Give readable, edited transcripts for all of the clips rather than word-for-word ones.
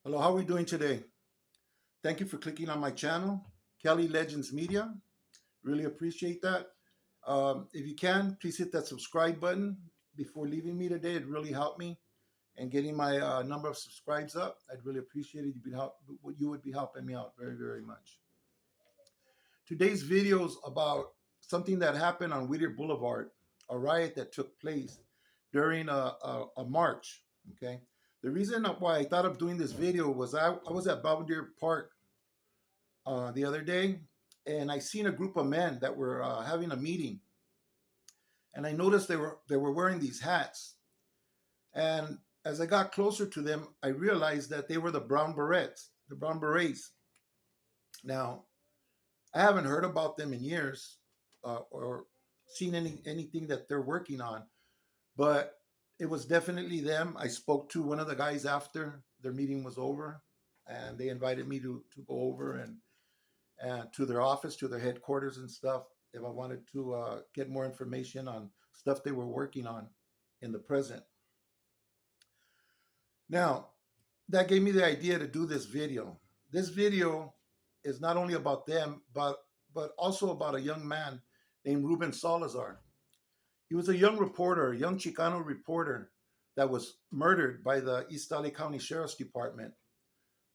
Hello, how are we doing today? Thank you for clicking on my channel, Kelly Legends Media. Really appreciate that. If you can, please hit that subscribe button before leaving me today. It really helped me and getting my number of subscribes up. I'd really appreciate it. You would be helping me out very, very much. Today's video is about something that happened on Whittier Boulevard, a riot that took place during a march. Okay. The reason why I thought of doing this video was I was at Belvedere Park the other day, and I seen a group of men that were having a meeting, and I noticed they were wearing these hats. And as I got closer to them, I realized that they were the Brown Berets, the Brown Berets. Now, I haven't heard about them in years or seen anything that they're working on, but it was definitely them. I spoke to one of the guys after their meeting was over, and they invited me to go over and to their office, to their headquarters and stuff, if I wanted to get more information on stuff they were working on in the present. Now, that gave me the idea to do this video. This video is not only about them, but also about a young man named Ruben Salazar. He was a young reporter, a young Chicano reporter that was murdered by the East LA County Sheriff's Department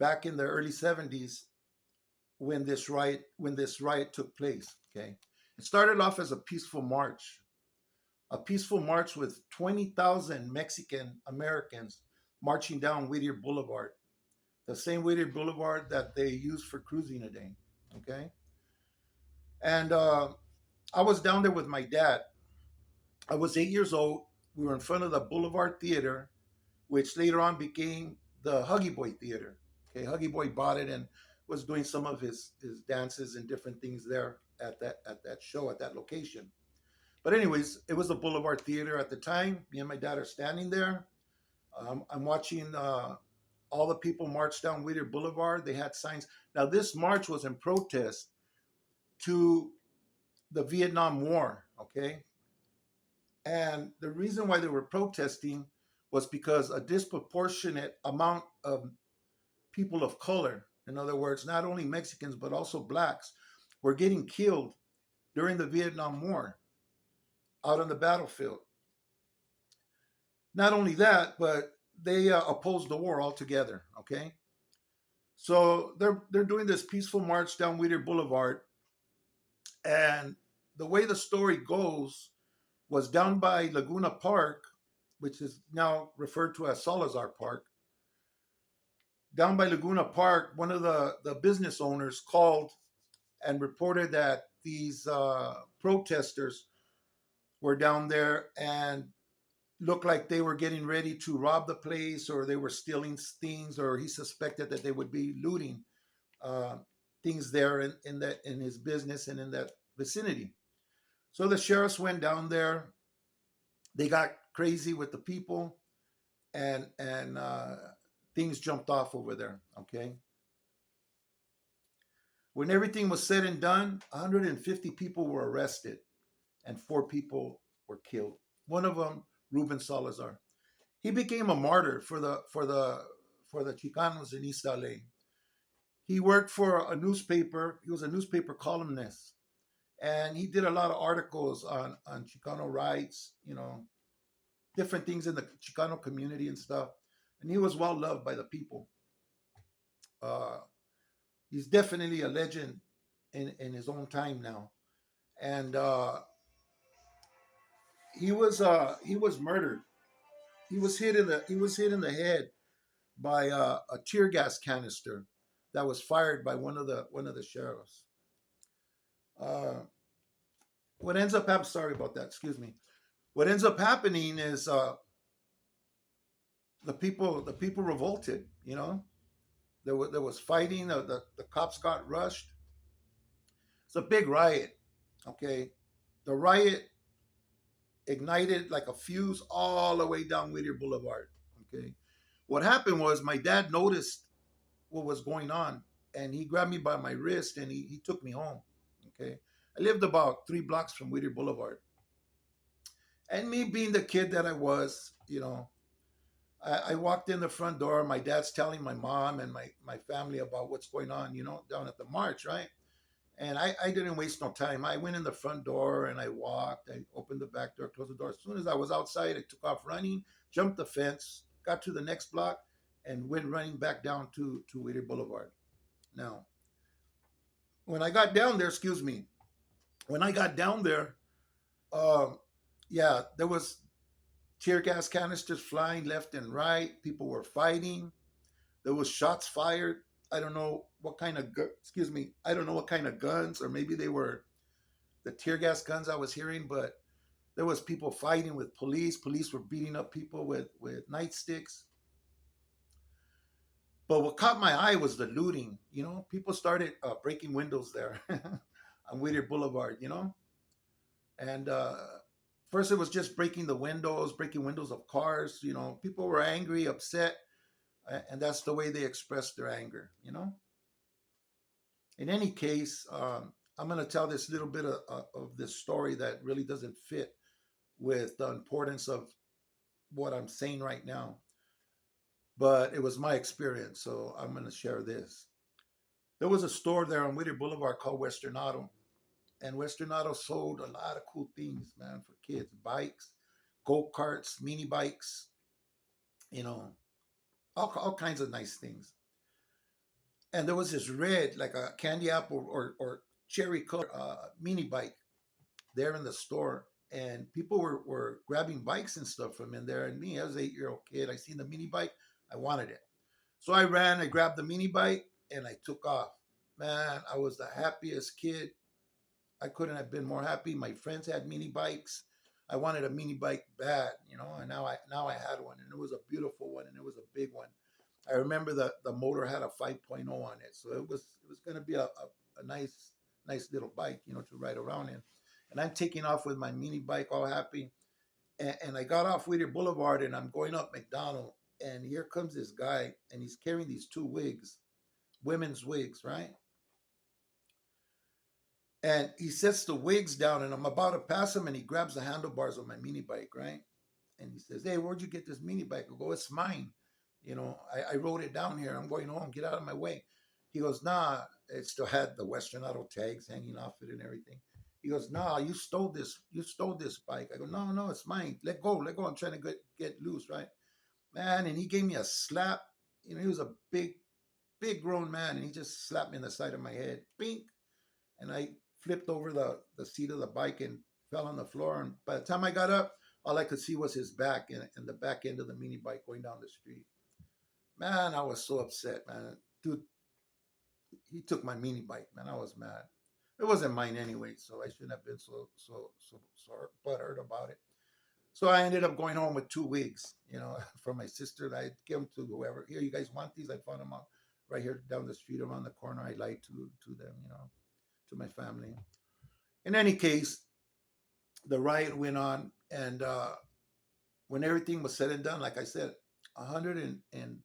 back in the early 70s when this riot took place. Okay, it started off as a peaceful march with 20,000 Mexican Americans marching down Whittier Boulevard, the same Whittier Boulevard that they use for cruising today. Okay, and I was down there with my dad. I was 8 years old. We were in front of the Boulevard Theater, which later on became the Huggy Boy Theater. Okay, Huggy Boy bought it and was doing some of his dances and different things there at that show, at that location. But anyways, it was the Boulevard Theater at the time. Me and my dad are standing there. I'm watching all the people march down Whittier Boulevard. They had signs. Now, this march was in protest to the Vietnam War, okay? And the reason why they were protesting was because a disproportionate amount of people of color, in other words, not only Mexicans, but also blacks, were getting killed during the Vietnam War out on the battlefield. Not only that, but they opposed the war altogether, okay? So they're doing this peaceful march down Whittier Boulevard, and the way the story goes was down by Laguna Park, which is now referred to as Salazar Park. Down by Laguna Park, one of the business owners called and reported that these protesters were down there and looked like they were getting ready to rob the place, or they were stealing things, or he suspected that they would be looting things there in his business and in that vicinity. So the sheriffs went down there. They got crazy with the people, and things jumped off over there. Okay. When everything was said and done, 150 people were arrested, and 4 people were killed. One of them, Ruben Salazar. He became a martyr for the Chicanos in East LA. He worked for a newspaper. He was a newspaper columnist, and he did a lot of articles on Chicano rights, different things in the Chicano community and stuff. And he was well loved by the people. He's definitely a legend in his own time now. And he was murdered. He was hit in the head by a tear gas canister that was fired by one of the sheriffs. What ends up happening? Sorry about that. Excuse me. What ends up happening is the people revolted. There was fighting. The cops got rushed. It's a big riot. Okay, the riot ignited like a fuse all the way down Whittier Boulevard. Okay, what happened was my dad noticed what was going on, and he grabbed me by my wrist and he took me home. Okay, I lived about 3 blocks from Whittier Boulevard, and me being the kid that I was, I walked in the front door. My dad's telling my mom and my family about what's going on, down at the march, right? And I didn't waste no time. I went in the front door and I walked. I opened the back door, closed the door. As soon as I was outside, I took off running, jumped the fence, got to the next block, and went running back down to Whittier Boulevard. Now, when I got down there, excuse me, when I got down there, um, yeah, there was tear gas canisters flying left and right. People were fighting. There was shots fired. I don't know what kind of excuse me. I don't know what kind of guns, or maybe they were the tear gas guns I was hearing, but there was people fighting with police. Police were beating up people with nightsticks. But what caught my eye was the looting. People started breaking windows there on Whittier Boulevard. And first it was just breaking windows of cars. People were angry, upset, and that's the way they expressed their anger. In any case, I'm going to tell this little bit of this story that really doesn't fit with the importance of what I'm saying right now, but it was my experience, so I'm going to share this. There was a store there on Whittier Boulevard called Western Auto, and Western Auto sold a lot of cool things, man, for kids: bikes, go karts, mini bikes, you know, all kinds of nice things. And there was this red, like a candy apple or cherry color mini bike there in the store, and people were grabbing bikes and stuff from in there. And me, I was an 8-year-old kid. I seen the mini bike, I wanted it, so I ran. I grabbed the mini bike and I took off. Man, I was the happiest kid. I couldn't have been more happy. My friends had mini bikes. I wanted a mini bike bad, and now I had one, and it was a beautiful one, and it was a big one. I remember the motor had a 5.0 on it, so it was going to be a nice little bike, to ride around in. And I'm taking off with my mini bike, all happy. And I got off Whittier Boulevard, and I'm going up McDonald, and here comes this guy, and he's carrying these two wigs, women's wigs, right? And he sets the wigs down, and I'm about to pass him, and he grabs the handlebars of my mini bike, right? And he says, "Hey, where'd you get this mini bike?" I go, "It's mine. I rode it down here. I'm going home. Get out of my way." He goes, "Nah." It still had the Western Auto tags hanging off it and everything. He goes, "Nah, you stole this. You stole this bike." I go, "No, no, it's mine. Let go, let go. I'm trying to get loose, right, man?" And he gave me a slap. He was a big grown man, and he just slapped me in the side of my head, bink, and I flipped over the seat of the bike and fell on the floor. And by the time I got up, all I could see was his back and the back end of the mini bike going down the street. Man, I was so upset, man. Dude, he took my mini bike, man. I was mad. It wasn't mine anyway, so I shouldn't have been so butthurt about it. So I ended up going home with two wigs, from my sister. I gave them to whoever. Here, you guys want these? I found them out right here down the street around the corner. I lied to them, to my family. In any case, the riot went on, and when everything was said and done, like I said, 100 and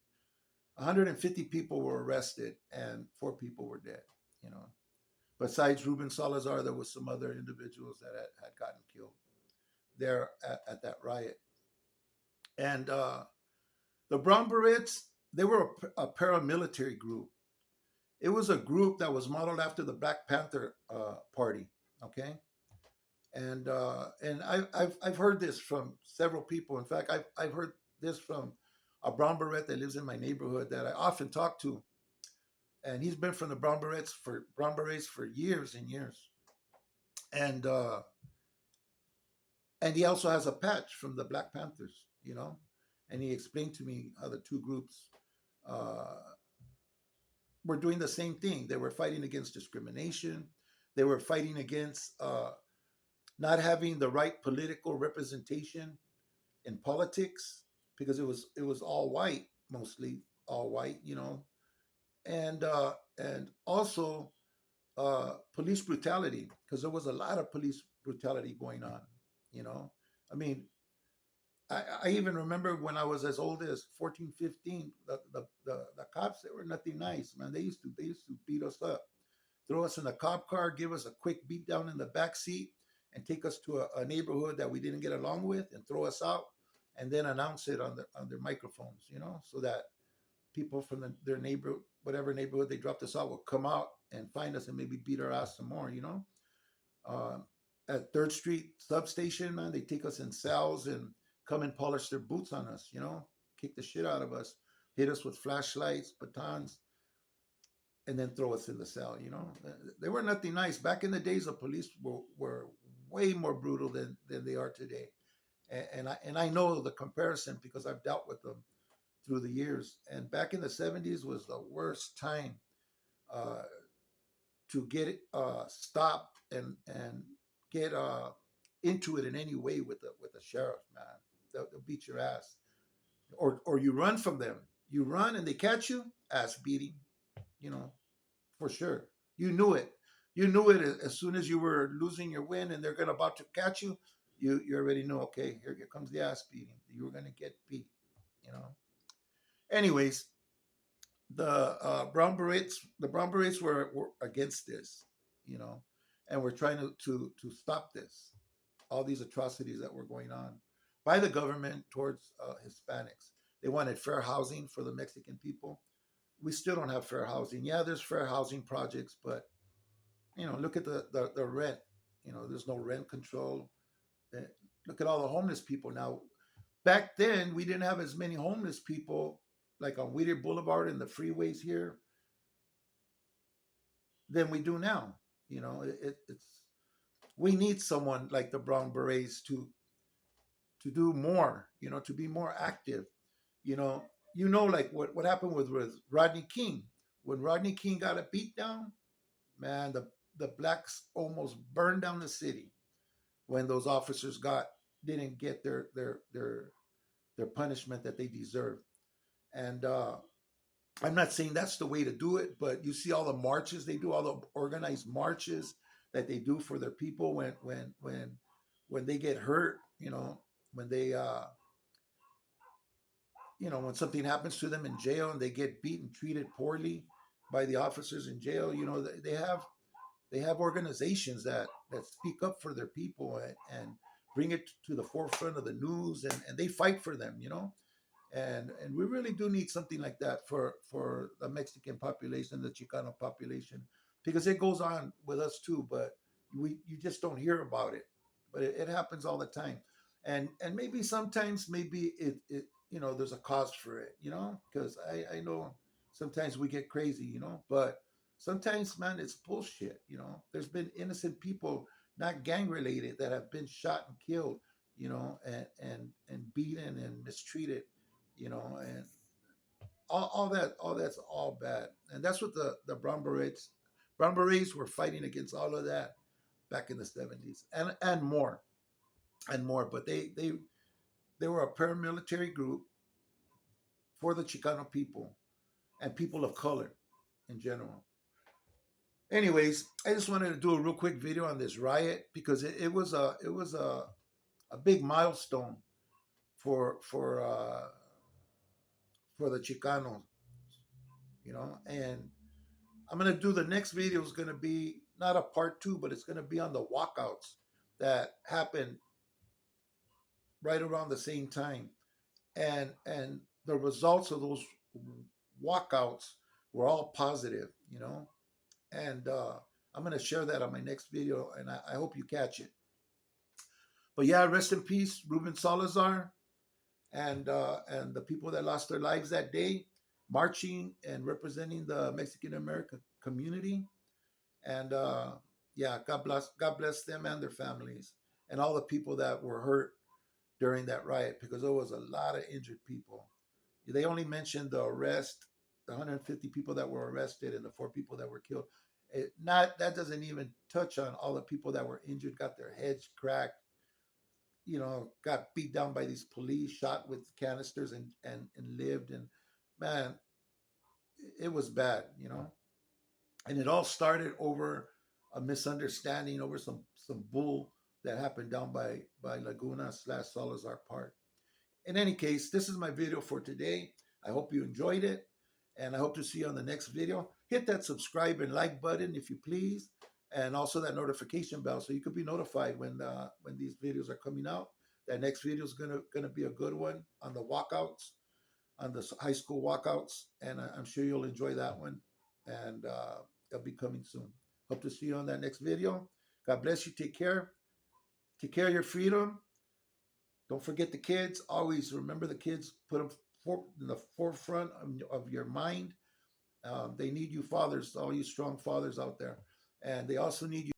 150 people were arrested and 4 people were dead. You know, besides Ruben Salazar, there was some other individuals that had gotten killed there at that riot. And the Brown Berets, they were a paramilitary group. It was a group that was modeled after the Black Panther Party. Okay, and I've heard this from several people. In fact, I've heard this from a Brown Beret that lives in my neighborhood that I often talk to, and he's been from the Brown Berets for years and years, and uh, and he also has a patch from the Black Panthers, and he explained to me how the two groups uh, were doing the same thing. They were fighting against discrimination. They were fighting against not having the right political representation in politics because it was all white, mostly all white, and also police brutality, because there was a lot of police brutality going on. You know, I mean, I even remember when I was as old as 14, 15, the cops, they were nothing nice, man. They used to beat us up, throw us in the cop car, give us a quick beat down in the back seat, and take us to a neighborhood that we didn't get along with, and throw us out, and then announce it on their microphones, so that people from their neighborhood, whatever neighborhood they dropped us out, will come out and find us and maybe beat our ass some more. Uh, at Third Street substation, man, they take us in cells and come and polish their boots on us, kick the shit out of us, hit us with flashlights, batons, and then throw us in the cell. They were nothing nice. Back in the days, the police were way more brutal than they are today. And I know the comparison because I've dealt with them through the years. And back in the 70s was the worst time uh, to get it stopped and get into it in any way with the sheriff, man. They'll beat your ass, or you run from them. You run and they catch you, ass beating, you know, for sure. You knew it. You knew it as soon as you were losing your win and they're gonna about to catch you. You already know. Okay, here comes the ass beating. You were gonna get beat. You know. Anyways, the Brown Berets were against this, and we're trying to stop this, all these atrocities that were going on by the government towards Hispanics. They wanted fair housing for the Mexican people. We still don't have fair housing. Yeah, there's fair housing projects, but look at the rent. There's no rent control. Eh, Look at all the homeless people now. Back then, we didn't have as many homeless people like on Whittier Boulevard and the freeways here than we do now. It's we need someone like the Brown Berets to do more. To be more active. You know, like what happened with Rodney King. When Rodney King got a beat down, man, the blacks almost burned down the city when those officers didn't get their punishment that they deserved. And I'm not saying that's the way to do it, but you see all the marches they do, all the organized marches that they do for their people when they get hurt, when they when something happens to them in jail and they get beaten, treated poorly by the officers in jail. They have organizations that speak up for their people and bring it to the forefront of the news, and they fight for them. And we really do need something like that for the Mexican population, the Chicano population, because it goes on with us too, but you just don't hear about it. But it happens all the time, and maybe sometimes maybe it there's a cause for it, because I know sometimes we get crazy, but sometimes, man, it's bullshit. There's been innocent people, not gang related, that have been shot and killed, and beaten and mistreated, and all that's all bad. And that's what the Brown Berets were fighting against, all of that back in the 70s, and more and more. But they were a paramilitary group for the Chicano people and people of color in general. Anyways, I just wanted to do a real quick video on this riot because it was a big milestone for the Chicanos, and I'm gonna do the next video is gonna be not a part two, but it's gonna be on the walkouts that happened right around the same time, and the results of those walkouts were all positive, and I'm gonna share that on my next video, and I hope you catch it. But yeah, rest in peace, Ruben Salazar, and the people that lost their lives that day, marching and representing the Mexican American community. And yeah, God bless them and their families, and all the people that were hurt during that riot, because there was a lot of injured people. They only mentioned the arrest, the 150 people that were arrested, and the 4 people that were killed. Not that doesn't even touch on all the people that were injured, got their heads cracked, got beat down by these police, shot with canisters, and lived. And man, it was bad, And it all started over a misunderstanding over some bull that happened down by Laguna/Salazar Park. In any case, this is my video for today. I hope you enjoyed it, and I hope to see you on the next video. Hit that subscribe and like button if you please, and also that notification bell so you can be notified when these videos are coming out. That next video is gonna be a good one on the walkouts, on the high school walkouts, and I'm sure you'll enjoy that one. And it'll be coming soon. Hope to see you on that next video. God bless you. Take care. Take care of your freedom. Don't forget the kids. Always remember the kids. Put them in the forefront of your mind. They need you fathers, all you strong fathers out there. And they also need you.